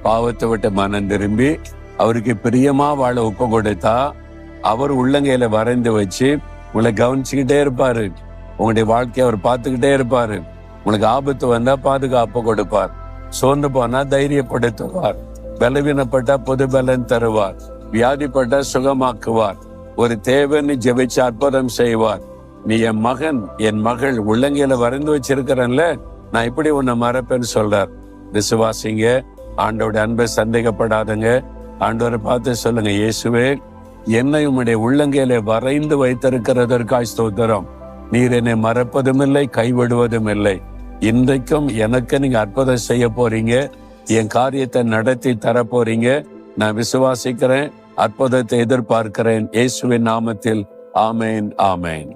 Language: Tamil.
பாவத்தை விட்டு மனம் திரும்பி அவருக்கு பிரியமா வாழ ஒப்பு கொடுத்தா அவர் உள்ளங்கையில வரைந்து வச்சு உங்களை கவனிச்சுக்கிட்டே இருப்பாரு. உங்களுடைய வாழ்க்கையை அவர் பார்த்துக்கிட்டே இருப்பாரு. உங்களுக்கு ஆபத்து வந்தா பாதுகாப்பு கொடுப்பார். சோர்ந்து போனா தைரியப்படுத்துவார். பலவீனப்பட்டா புது பலன் தருவார். வியாதிப்பட்டா சுகமாக்குவார். ஒரு தேவைன்னு ஜெபிச்சு அற்புதம் செய்வார். நீ என் மகன் என் மகள் உள்ளங்கையில வரைந்து வச்சிருக்கிறேன்ல, நான் இப்படி உன்னை மறப்பேன்னு சொல்றார். விசுவாசிங்க, ஆண்டோட அன்பை சந்தேகப்படாதுங்க. ஆண்டவரை பார்த்து சொல்லுங்க, இயேசுவே என்னை உம்முடைய உள்ளங்கையில வரைந்து வைத்திருக்கிறதற்காய் ஸ்தோத்திரம். நீர் என்னை மறப்பதும் இல்லை, கைவிடுவதும் இல்லை. இன்றைக்கும் எனக்கு நீங்க அற்புதம் செய்ய போறீங்க. என் காரியத்தை நடத்தி தர போறீங்க. நான் விசுவாசிக்கிறேன், அற்புதத்தை எதிர்பார்க்கிறேன். இயேசுவின் நாமத்தில் ஆமேன், ஆமேன்.